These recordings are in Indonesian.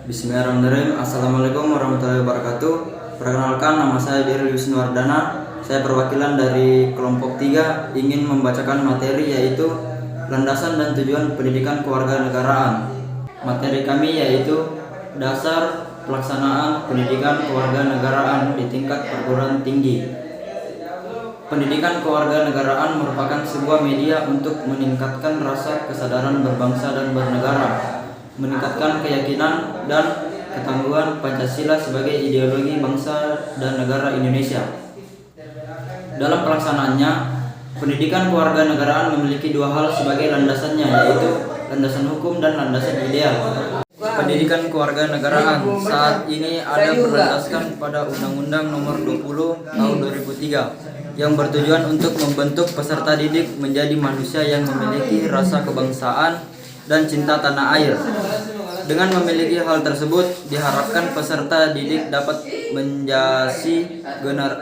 Bismillahirrahmanirrahim. Assalamualaikum warahmatullahi wabarakatuh. Perkenalkan, nama saya Diri Wisnuwardana. Saya perwakilan dari kelompok 3 ingin membacakan materi yaitu landasan dan tujuan pendidikan kewarganegaraan. Materi kami yaitu dasar pelaksanaan pendidikan kewarganegaraan di tingkat perguruan tinggi. Pendidikan kewarganegaraan merupakan sebuah media untuk meningkatkan rasa kesadaran berbangsa dan bernegara, meningkatkan keyakinan dan ketangguhan Pancasila sebagai ideologi bangsa dan negara Indonesia. Dalam pelaksanaannya, pendidikan kewarganegaraan memiliki dua hal sebagai landasannya, yaitu landasan hukum dan landasan ideal. Pendidikan kewarganegaraan saat ini ada berlandaskan pada Undang-Undang Nomor 20 Tahun 2003 yang bertujuan untuk membentuk peserta didik menjadi manusia yang memiliki rasa kebangsaan dan cinta tanah air. Dengan memiliki hal tersebut, diharapkan peserta didik dapat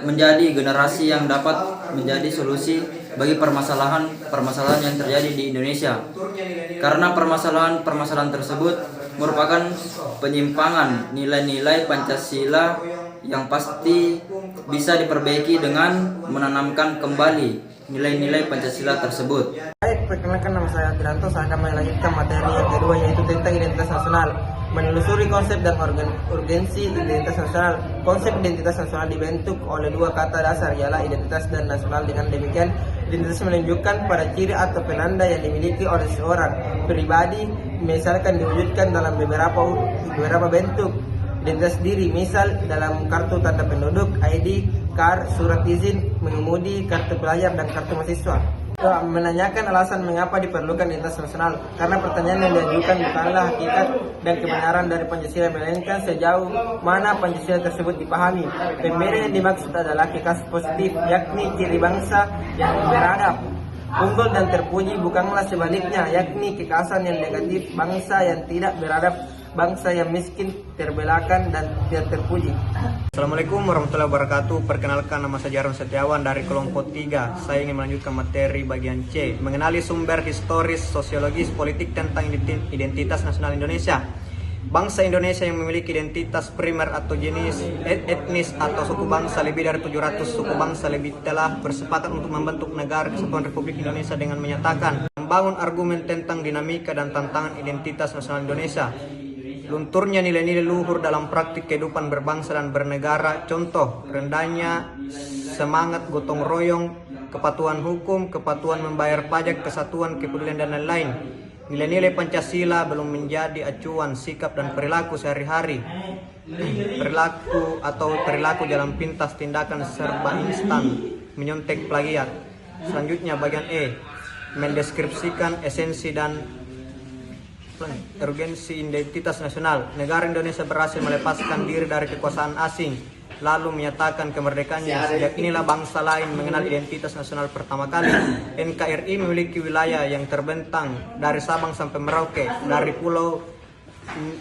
menjadi generasi yang dapat menjadi solusi bagi permasalahan yang terjadi di Indonesia. Karena permasalahan tersebut merupakan penyimpangan nilai-nilai Pancasila yang pasti bisa diperbaiki dengan menanamkan kembali nilai-nilai Pancasila tersebut. Baik, perkenalkan, nama saya Tiranto. Saya akan melanjutkan materi yang kedua, yaitu tentang identitas nasional. Menelusuri konsep dan urgensi identitas nasional. Konsep identitas nasional dibentuk oleh dua kata dasar, ialah identitas dan nasional. Dengan demikian, identitas menunjukkan pada ciri atau penanda yang dimiliki oleh seorang pribadi, misalkan diwujudkan dalam beberapa bentuk. Identitas diri, misal dalam kartu tanda penduduk, ID, KAR, surat izin mengemudi, kartu pelajar, dan kartu mahasiswa. Menanyakan alasan mengapa diperlukan identitas nasional, karena pertanyaan yang diajukan bukanlah hakikat dan kebenaran dari Pancasila, melainkan sejauh mana Pancasila tersebut dipahami. Pembeda yang dimaksud adalah kekas positif, yakni ciri bangsa yang beradab, unggul dan terpuji, bukanlah sebaliknya, yakni kekasan yang negatif, bangsa yang tidak beradab, bangsa yang miskin, terbelakang, dan tidak terpuji. Assalamualaikum warahmatullahi wabarakatuh. Perkenalkan, nama saya Jaron Setiawan dari kelompok 3. Saya ingin melanjutkan materi bagian C, mengenali sumber historis, sosiologis, politik tentang identitas nasional Indonesia. Bangsa Indonesia yang memiliki identitas primer atau jenis etnis atau suku bangsa lebih dari 700 suku bangsa lebih telah bersepakat untuk membentuk negara Kesatuan Republik Indonesia dengan menyatakan membangun argumen tentang dinamika dan tantangan identitas nasional Indonesia. Lunturnya nilai-nilai luhur dalam praktik kehidupan berbangsa dan bernegara, contoh rendahnya semangat gotong royong, kepatuhan hukum, kepatuhan membayar pajak, kesatuan, kepedulian, dan lain-lain. Nilai-nilai Pancasila belum menjadi acuan sikap dan perilaku sehari-hari. Perilaku jalan pintas, tindakan serba instan, menyontek plagiat. Selanjutnya bagian E, mendeskripsikan esensi dan urgensi identitas nasional. Negara Indonesia berhasil melepaskan diri dari kekuasaan asing, lalu menyatakan kemerdekaannya. Sejak inilah bangsa lain mengenal identitas nasional pertama kali. NKRI memiliki wilayah yang terbentang dari Sabang sampai Merauke, dari Pulau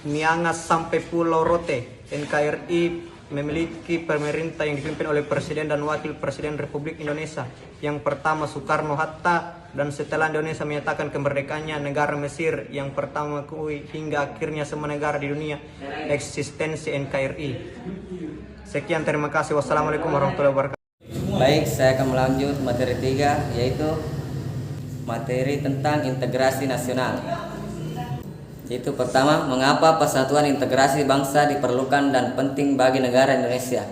Miangas sampai Pulau Rote. NKRI memiliki pemerintah yang dipimpin oleh Presiden dan Wakil Presiden Republik Indonesia. Yang pertama Soekarno-Hatta, dan setelah Indonesia menyatakan kemerdekaannya, negara Mesir yang pertama hingga akhirnya semua negara di dunia eksistensi NKRI. Sekian, terima kasih. Wassalamualaikum warahmatullahi wabarakatuh. Baik, saya akan melanjut materi 3, yaitu materi tentang integrasi nasional. Yaitu pertama, mengapa persatuan integrasi bangsa diperlukan dan penting bagi negara Indonesia?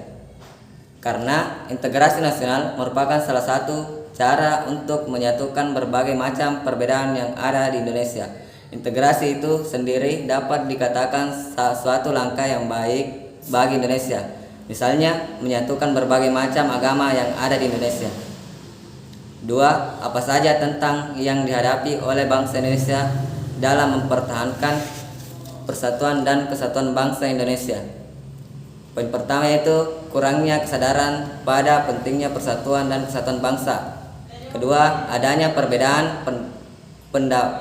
Karena integrasi nasional merupakan salah satu cara untuk menyatukan berbagai macam perbedaan yang ada di Indonesia. Integrasi itu sendiri dapat dikatakan suatu langkah yang baik bagi Indonesia. Misalnya, menyatukan berbagai macam agama yang ada di Indonesia. 2. Apa saja tentang yang dihadapi oleh bangsa Indonesia dalam mempertahankan persatuan dan kesatuan bangsa Indonesia. Poin pertama yaitu kurangnya kesadaran pada pentingnya persatuan dan kesatuan bangsa. Kedua, adanya perbedaan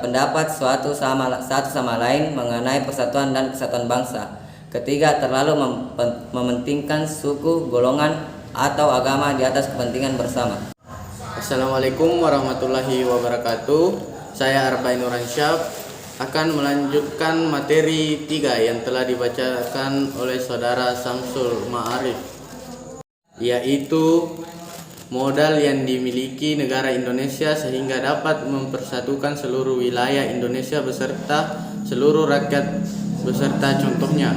pendapat satu sama lain mengenai persatuan dan kesatuan bangsa. Ketiga, terlalu mementingkan suku, golongan, atau agama di atas kepentingan bersama. Assalamualaikum warahmatullahi wabarakatuh. Saya Arbain Nuransyah akan melanjutkan materi 3 yang telah dibacakan oleh Saudara Samsul Ma'arif, yaitu modal yang dimiliki negara Indonesia sehingga dapat mempersatukan seluruh wilayah Indonesia beserta seluruh rakyat beserta. Contohnya,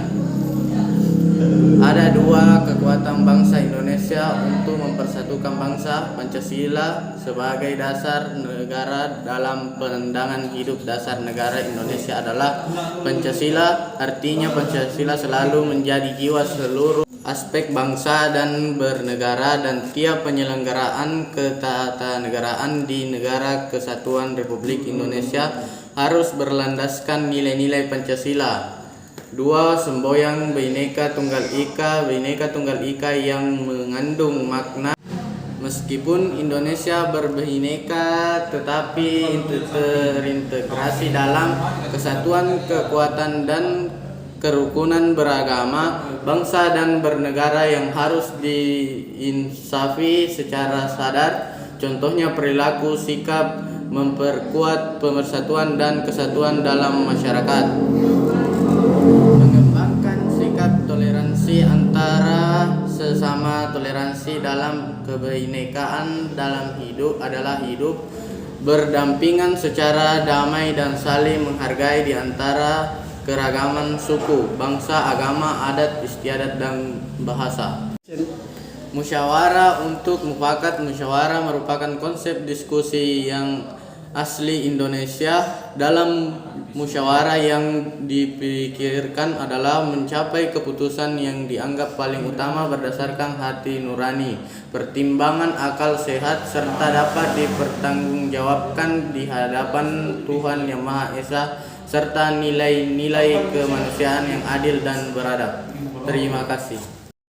ada 2 kekuatan bangsa Indonesia untuk mempersatukan bangsa. Pancasila sebagai dasar negara. Dalam pandangan hidup dasar negara Indonesia adalah Pancasila. Artinya Pancasila selalu menjadi jiwa seluruh aspek bangsa dan bernegara, dan tiap penyelenggaraan ketatanegaraan di Negara Kesatuan Republik Indonesia harus berlandaskan nilai-nilai Pancasila. 2. Semboyan Bhinneka Tunggal Ika. Bhinneka Tunggal Ika yang mengandung makna meskipun Indonesia berbhinneka tetapi terintegrasi dalam kesatuan, kekuatan, dan kerukunan beragama, bangsa dan bernegara yang harus diinsafi secara sadar. Contohnya perilaku, sikap memperkuat pemersatuan dan kesatuan dalam masyarakat. Mengembangkan sikap toleransi antara sesama. Toleransi dalam kebinekaan dalam hidup adalah hidup berdampingan secara damai dan saling menghargai di antara keragaman suku, bangsa, agama, adat istiadat, dan bahasa. Musyawarah untuk mufakat. Musyawarah merupakan konsep diskusi yang asli Indonesia. Dalam musyawarah yang dipikirkan adalah mencapai keputusan yang dianggap paling utama berdasarkan hati nurani, pertimbangan akal sehat, serta dapat dipertanggungjawabkan di hadapan Tuhan Yang Maha Esa, serta nilai-nilai kemanusiaan yang adil dan beradab. Terima kasih.